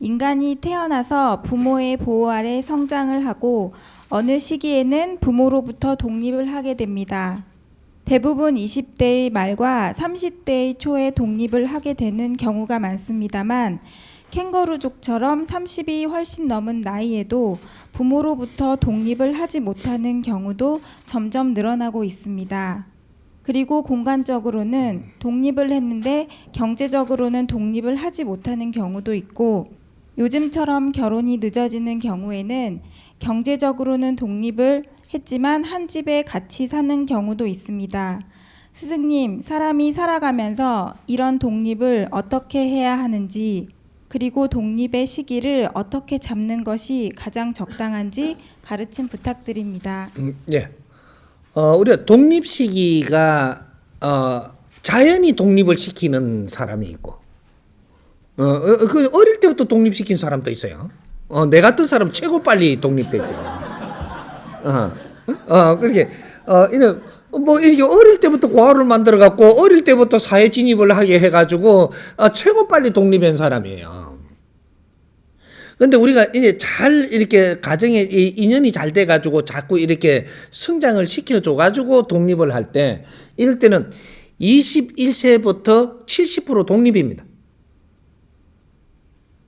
인간이 태어나서 부모의 보호 아래 성장을 하고 어느 시기에는 부모로부터 독립을 하게 됩니다. 대부분 20대의 말과 30대의 초에 독립을 하게 되는 경우가 많습니다만 캥거루족처럼 30이 훨씬 넘은 나이에도 부모로부터 독립을 하지 못하는 경우도 점점 늘어나고 있습니다. 그리고 공간적으로는 독립을 했는데 경제적으로는 독립을 하지 못하는 경우도 있고 요즘처럼 결혼이 늦어지는 경우에는 경제적으로는 독립을 했지만 한 집에 같이 사는 경우도 있습니다. 스승님, 사람이 살아가면서 이런 독립을 어떻게 해야 하는지 그리고 독립의 시기를 어떻게 잡는 것이 가장 적당한지 가르침 부탁드립니다. 예. 우리가 독립 시기가 자연히 독립을 시키는 사람이 있고 그 어릴 때부터 독립시킨 사람도 있어요. 내 같은 사람 최고 빨리 독립됐죠. 그렇게 이게 어릴 때부터 고아를 만들어 갖고 어릴 때부터 사회 진입을 하게 해가지고 최고 빨리 독립한 사람이에요. 근데 우리가 이제 잘 이렇게 가정에 인연이 잘 돼가지고 자꾸 이렇게 성장을 시켜줘가지고 독립을 할 때 이럴 때는 21세부터 70% 독립입니다.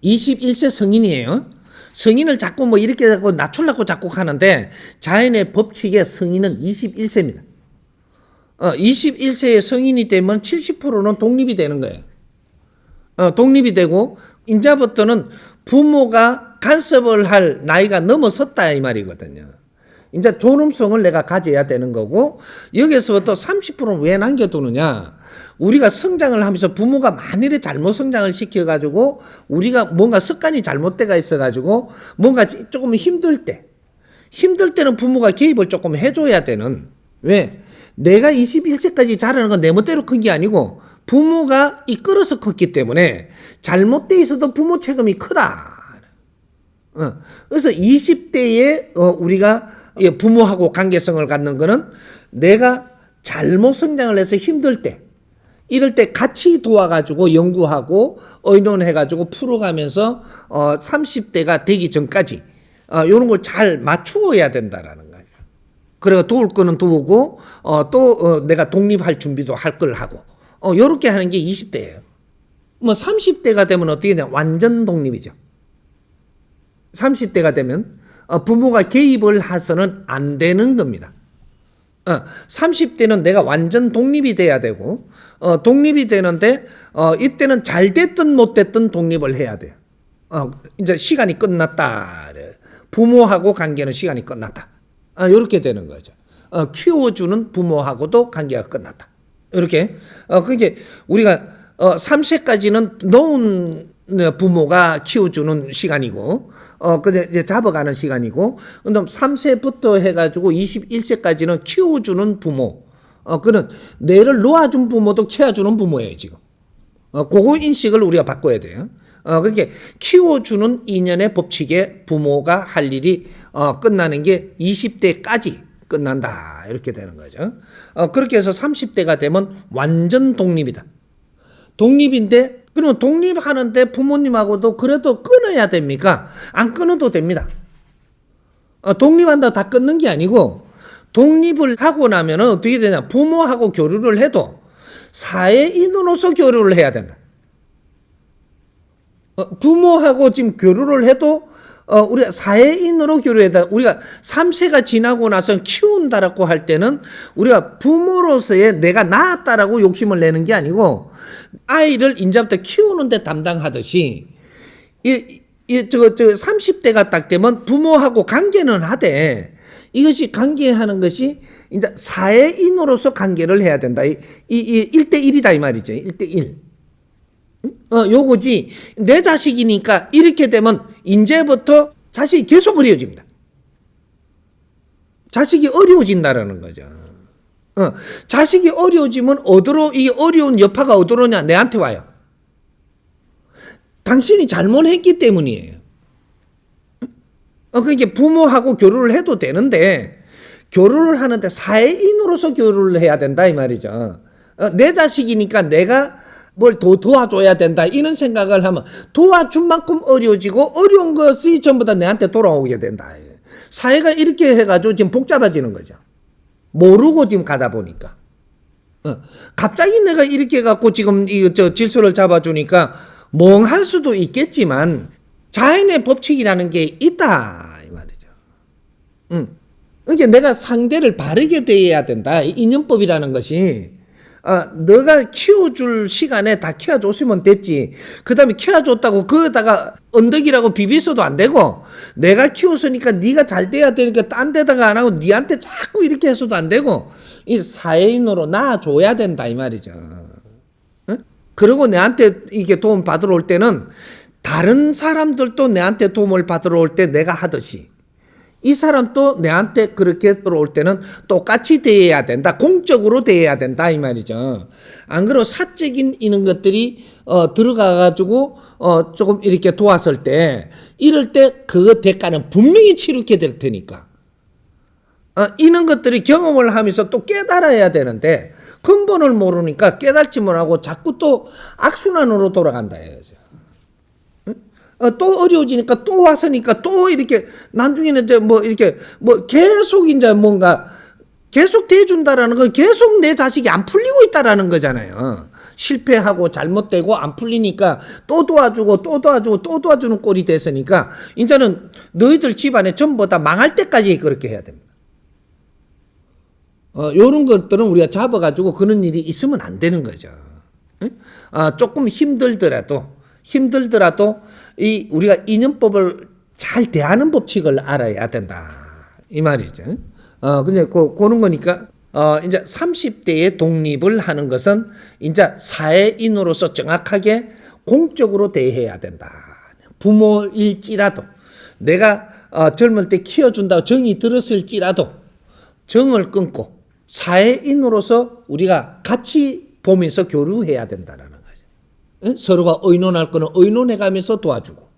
21세 성인이에요. 성인을 자꾸 뭐 이렇게 하고 낮추려고 자꾸 하는데 자연의 법칙에 성인은 21세입니다. 21세의 성인이 되면 70%는 독립이 되는 거예요. 독립이 되고 이제부터는 부모가 간섭을 할 나이가 넘어섰다 이 말이거든요. 이제 존엄성을 내가 가져야 되는 거고 여기서부터 30%는 왜 남겨두느냐. 우리가 성장을 하면서 부모가 만일에 잘못 성장을 시켜가지고 우리가 뭔가 습관이 잘못돼가 있어가지고 뭔가 조금 힘들 때는 부모가 개입을 조금 해줘야 되는. 왜? 내가 21세까지 자라는 건 내 멋대로 큰 게 아니고 부모가 이끌어서 컸기 때문에 잘못돼 있어도 부모 책임이 크다. 그래서 20대에 우리가 부모하고 관계성을 갖는 거는 내가 잘못 성장을 해서 힘들 때 이럴 때 같이 도와가지고 연구하고 의논해가지고 풀어가면서 30대가 되기 전까지 이런 걸 잘 맞추어야 된다라는 거예요. 그래가 도울 거는 도우고 또 내가 독립할 준비도 할 걸 하고 이렇게 하는 게 20대예요. 뭐 30대가 되면 어떻게 되냐? 완전 독립이죠. 30대가 되면 부모가 개입을 해서는 안 되는 겁니다. 30대는 내가 완전 독립이 돼야 되고 독립이 되는데 이때는 잘 됐든 못 됐든 독립을 해야 돼요. 이제 시간이 끝났다. 부모하고 관계는 시간이 끝났다. 이렇게 되는 거죠. 키워주는 부모하고도 관계가 끝났다. 이렇게 그게 우리가 3세까지는 놓은 부모가 키워주는 시간이고 근데 이제 잡아가는 시간이고 근데 3세부터 해가지고 21세까지는 키워주는 부모 그는 뇌를 놓아준 부모도 키워주는 부모예요 지금. 그거 인식을 우리가 바꿔야 돼요. 그러니까 키워주는 인연의 법칙에 부모가 할 일이 끝나는 게 20대까지 끝난다 이렇게 되는 거죠. 그렇게 해서 30대가 되면 완전 독립이다. 독립인데 그러면 독립하는데 부모님하고도 그래도 끊어야 됩니까? 안 끊어도 됩니다. 독립한다고 다 끊는 게 아니고 독립을 하고 나면 어떻게 되냐. 부모하고 교류를 해도 사회인으로서 교류를 해야 된다. 부모하고 지금 교류를 해도 우리가 사회인으로 교류해야 된다. 우리가 3세가 지나고 나서 키운다라고 할 때는 우리가 부모로서의 내가 낳았다라고 욕심을 내는 게 아니고 아이를 이제부터 키우는데 담당하듯이 30대가 딱 되면 부모하고 관계는 하되 이것이 관계하는 것이 이제 사회인으로서 관계를 해야 된다. 이 1대1이다 이 말이죠. 1대1. 요거지. 내 자식이니까 이렇게 되면 이제부터 자식이 계속 어려워집니다. 자식이 어려워진다라는 거죠. 자식이 어려워지면 이 어려운 여파가 어디로 오냐? 내한테 와요. 당신이 잘못했기 때문이에요. 그러니까 부모하고 교류를 해도 되는데 교류를 하는데 사회인으로서 교류를 해야 된다 이 말이죠. 내 자식이니까 내가 뭘 더 도와줘야 된다 이런 생각을 하면 도와준 만큼 어려워지고 어려운 것이 전부 다 내한테 돌아오게 된다. 사회가 이렇게 해가지고 지금 복잡해지는 거죠. 모르고 지금 가다 보니까. 갑자기 내가 이렇게 해갖고 지금 저 질서를 잡아주니까 멍할 수도 있겠지만 자연의 법칙이라는 게 있다 이 말이죠. 그러니까 내가 상대를 바르게 대해야 된다. 인연법이라는 것이 너가 키워줄 시간에 다 키워줬으면 됐지. 그 다음에 키워줬다고 그거다가 언덕이라고 비비서도 안 되고 내가 키웠으니까 네가 잘 돼야 되니까 딴 데다가 안 하고 네한테 자꾸 이렇게 해서도 안 되고 이 사회인으로 낳아줘야 된다 이 말이죠. 그리고 내한테 이게 도움 받으러 올 때는 다른 사람들도 내한테 도움을 받으러 올 때 내가 하듯이 이 사람도 내한테 그렇게 들어올 때는 똑같이 대해야 된다. 공적으로 대해야 된다 이 말이죠. 안 그러고 사적인 이런 것들이 들어가가지고 조금 이렇게 도왔을 때 이럴 때 그 대가는 분명히 치르게 될 테니까 이런 것들이 경험을 하면서 또 깨달아야 되는데 근본을 모르니까 깨닫지 못하고 자꾸 또 악순환으로 돌아간다 이거죠. 또 어려워지니까 또 왔으니까 또 이렇게 나중에는 이제 뭐 이렇게 뭐 계속 이제 뭔가 계속 대준다라는 건 계속 내 자식이 안 풀리고 있다라는 거잖아요. 실패하고 잘못되고 안 풀리니까 또 도와주고 또 도와주고 또 도와주는 꼴이 됐으니까 이제는 너희들 집안에 전부 다 망할 때까지 그렇게 해야 됩니다. 요런 것들은 우리가 잡아가지고 그런 일이 있으면 안 되는 거죠. 조금 힘들더라도 이 우리가 인연법을 잘 대하는 법칙을 알아야 된다 이 말이죠. 근데 그런 거니까 이제 30대에 독립을 하는 것은 이제 사회인으로서 정확하게 공적으로 대해야 된다. 부모일지라도 내가 젊을 때 키워준다고 정이 들었을지라도 정을 끊고 사회인으로서 우리가 같이 보면서 교류해야 된다라는 거죠. 서로가 의논할 거는 의논해가면서 도와주고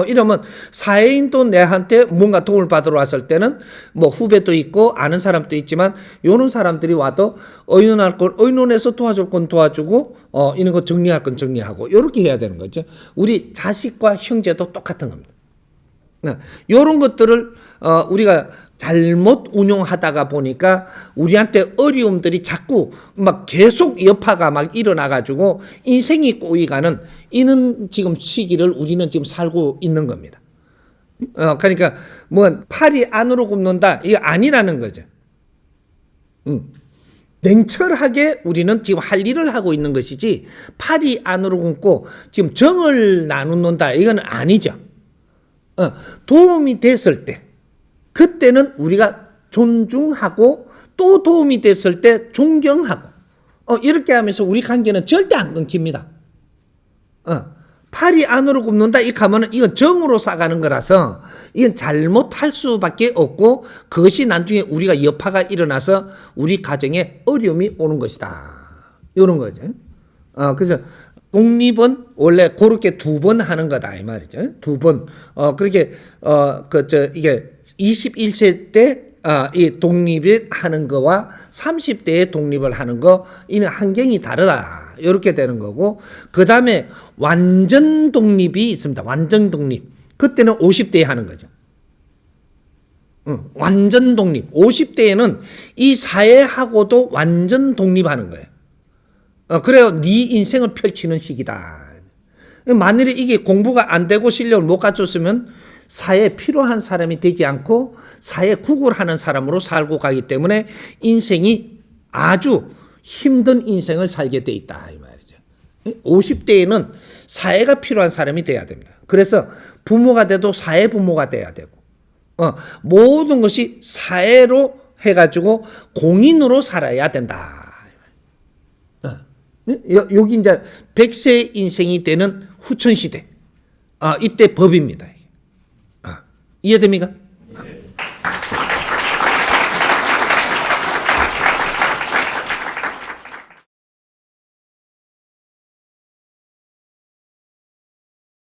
이러면 사회인도 내한테 뭔가 도움을 받으러 왔을 때는 뭐 후배도 있고 아는 사람도 있지만 요런 사람들이 와도 의논할 건 의논해서 도와줄 건 도와주고 이런 거 정리할 건 정리하고 이렇게 해야 되는 거죠. 우리 자식과 형제도 똑같은 겁니다. 요런 것들을 우리가 잘못 운용하다가 보니까 우리한테 어려움들이 자꾸 막 계속 여파가 막 일어나가지고 인생이 꼬이가는 이런 지금 시기를 우리는 지금 살고 있는 겁니다. 그러니까 뭐 팔이 안으로 굽는다 이게 아니라는 거죠. 냉철하게 우리는 지금 할 일을 하고 있는 것이지 팔이 안으로 굽고 지금 정을 나누는다 이건 아니죠. 도움이 됐을 때 그때는 우리가 존중하고 또 도움이 됐을 때 존경하고 이렇게 하면서 우리 관계는 절대 안 끊깁니다. 팔이 안으로 굽는다 이 하면은 이건 정으로 싸가는 거라서 이건 잘못할 수밖에 없고 그것이 나중에 우리가 여파가 일어나서 우리 가정에 어려움이 오는 것이다. 이런 거죠. 그래서 독립은 원래 그렇게 2번 하는 거다 이 말이죠. 2번. 그렇게 이게 21세 때 이 독립을 하는 거와 30대에 독립을 하는 거 이는 환경이 다르다. 이렇게 되는 거고 그다음에 완전 독립이 있습니다. 완전 독립. 그때는 50대에 하는 거죠. 완전 독립. 50대에는 이 사회하고도 완전 독립하는 거예요. 그래요. 네 인생을 펼치는 시기다. 만일에 이게 공부가 안 되고 실력을 못 갖췄으면 사회에 필요한 사람이 되지 않고 사회에 구걸하는 사람으로 살고 가기 때문에 인생이 아주 힘든 인생을 살게 돼 있다 이 말이죠. 50대에는 사회가 필요한 사람이 돼야 됩니다. 그래서 부모가 돼도 사회 부모가 돼야 되고 모든 것이 사회로 해가지고 공인으로 살아야 된다. 여기 이제 100세 인생이 되는 후천시대 이때 법입니다. 이해됩니까?